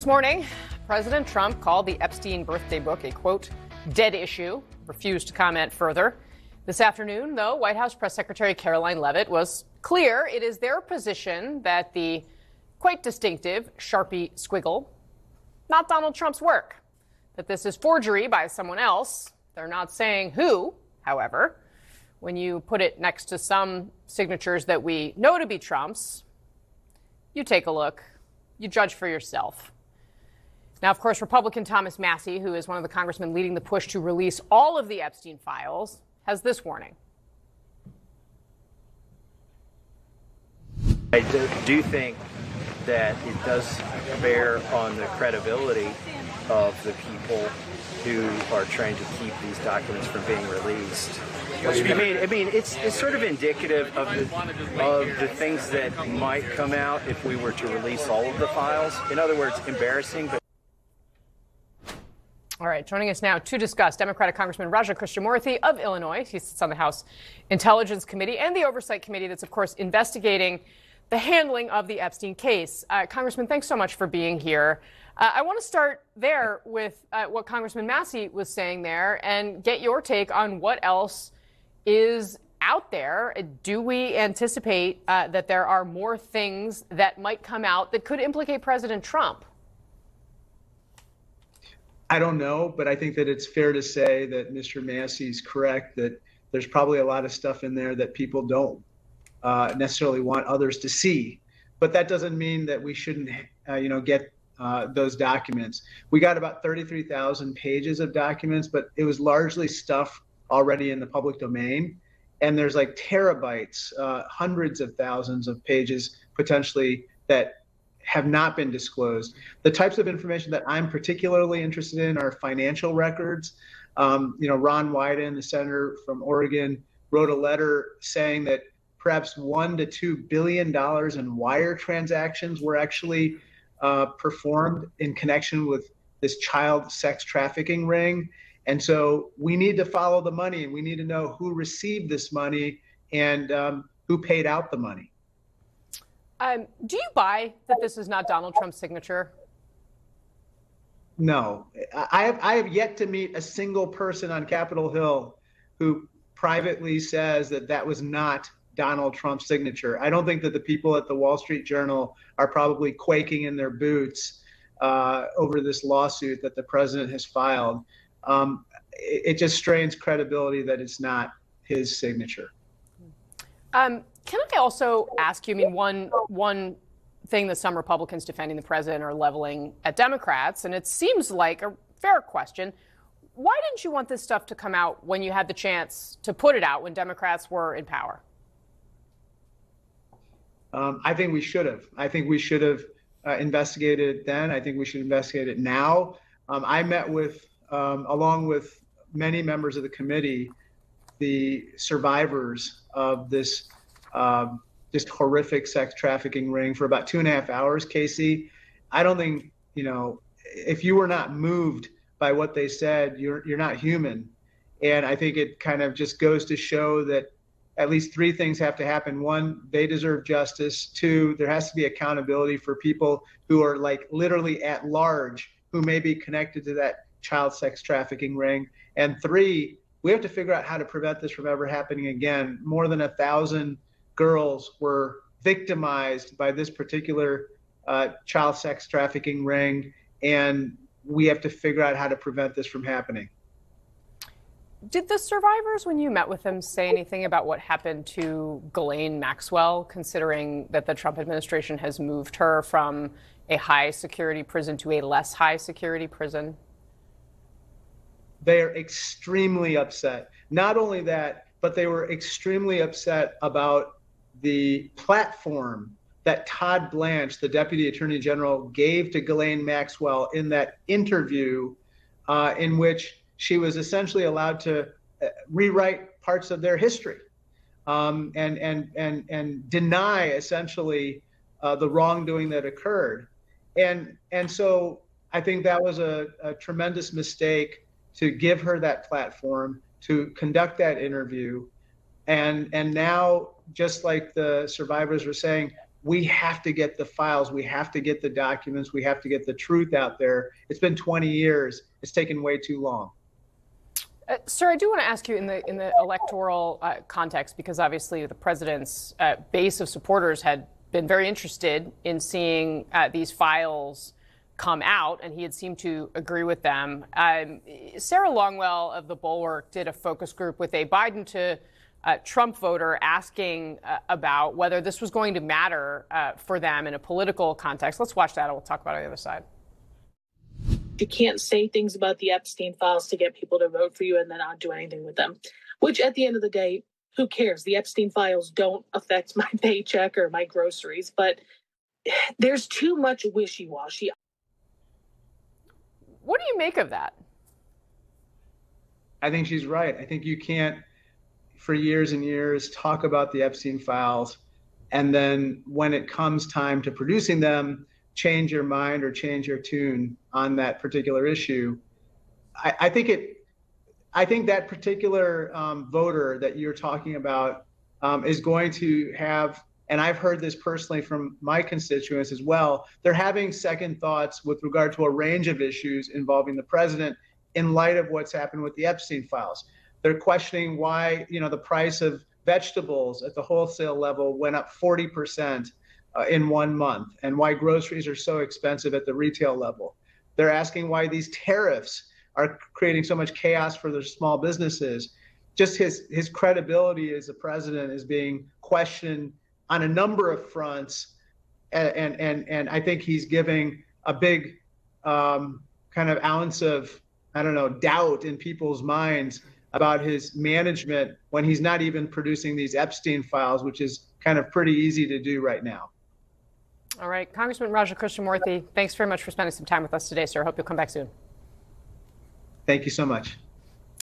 This morning, President Trump called the Epstein birthday book a, quote, dead issue, refused to comment further. This afternoon, though, White House Press Secretary Caroline Leavitt was clear it is their position that the quite distinctive Sharpie squiggle, not Donald Trump's work, that this is forgery by someone else. They're not saying who, however. When you put it next to some signatures that we know to be Trump's, you take a look, you judge for yourself. Now, of course, Republican Thomas Massie, who is one of the congressmen leading the push to release all of the Epstein files, has this warning. I do think that it does bear on the credibility of the people who are trying to keep these documents from being released. I mean, it's sort of indicative of the things that might come out if we were to release all of the files. In other words, embarrassing, but. All right, joining us now to discuss, Democratic Congressman Krishnamoorthi of Illinois. He sits on the House Intelligence Committee and the Oversight Committee that's, of course, investigating the handling of the Epstein case. Congressman, thanks so much for being here. I want to start there with what Congressman Massie was saying there and get your take on what else is out there. Do we anticipate that there are more things that might come out that could implicate President Trump? I don't know, but I think that it's fair to say that Mr. Massey's correct, that there's probably a lot of stuff in there that people don't necessarily want others to see. But that doesn't mean that we shouldn't, get those documents. We got about 33,000 pages of documents, but it was largely stuff already in the public domain. And there's like terabytes, hundreds of thousands of pages potentially that have not been disclosed. The types of information that I'm particularly interested in are financial records. Ron Wyden, the senator from Oregon, wrote a letter saying that perhaps $1 to $2 billion in wire transactions were actually performed in connection with this child sex trafficking ring. And so we need to follow the money, and we need to know who received this money and who paid out the money. Do you buy that this is not Donald Trump's signature? No, I have yet to meet a single person on Capitol Hill who privately says that that was not Donald Trump's signature. I don't think that the people at the Wall Street Journal are probably quaking in their boots over this lawsuit that the president has filed. It just strains credibility that it's not his signature. Can I also ask you, one thing that some Republicans defending the president are leveling at Democrats, and it seems like a fair question, why didn't you want this stuff to come out when you had the chance to put it out when Democrats were in power? I think we should have. I think we should have investigated it then. I think we should investigate it now. I met with, along with many members of the committee, the survivors of this just horrific sex trafficking ring for about 2.5 hours, Casey. I don't think, if you were not moved by what they said, you're not human. And I think it kind of just goes to show that at least 3 things have to happen. 1, they deserve justice. 2, there has to be accountability for people who are like literally at large, who may be connected to that child sex trafficking ring. And 3, we have to figure out how to prevent this from ever happening again. More than 1,000 girls were victimized by this particular child sex trafficking ring, and we have to figure out how to prevent this from happening. Did the survivors, when you met with them, say anything about what happened to Ghislaine Maxwell, considering that the Trump administration has moved her from a high security prison to a less high security prison? They are extremely upset. Not only that, but they were extremely upset about the platform that Todd Blanche, the Deputy Attorney General, gave to Ghislaine Maxwell in that interview in which she was essentially allowed to rewrite parts of their history and deny essentially the wrongdoing that occurred. And so I think that was a tremendous mistake to give her that platform, to conduct that interview. And now, just like the survivors were saying, we have to get the files, we have to get the documents, we have to get the truth out there. It's been 20 years. It's taken way too long. Sir, I do want to ask you in the electoral context, because obviously the president's base of supporters had been very interested in seeing these files come out, and he had seemed to agree with them. Sarah Longwell of The Bulwark did a focus group with a Biden to Trump voter asking about whether this was going to matter for them in a political context. Let's watch that, and we'll talk about it on the other side. You can't say things about the Epstein files to get people to vote for you and then not do anything with them, which at the end of the day, who cares? The Epstein files don't affect my paycheck or my groceries, but there's too much wishy-washy. What do you make of that? I think she's right. I think you can't, for years and years, talk about the Epstein files, and then when it comes time to producing them, change your mind or change your tune on that particular issue. I think that particular voter that you're talking about is going to have, and I've heard this personally from my constituents as well, they're having second thoughts with regard to a range of issues involving the president in light of what's happened with the Epstein files. They're questioning why, the price of vegetables at the wholesale level went up 40% in 1 month, and why groceries are so expensive at the retail level. They're asking why these tariffs are creating so much chaos for their small businesses. Just his credibility as a president is being questioned on a number of fronts, and I think he's giving a big kind of ounce of, doubt in people's minds about his management when he's not even producing these Epstein files, which is kind of pretty easy to do right now. All right, Congressman Raja Krishnamoorthi, thanks very much for spending some time with us today, sir. I hope you'll come back soon. Thank you so much.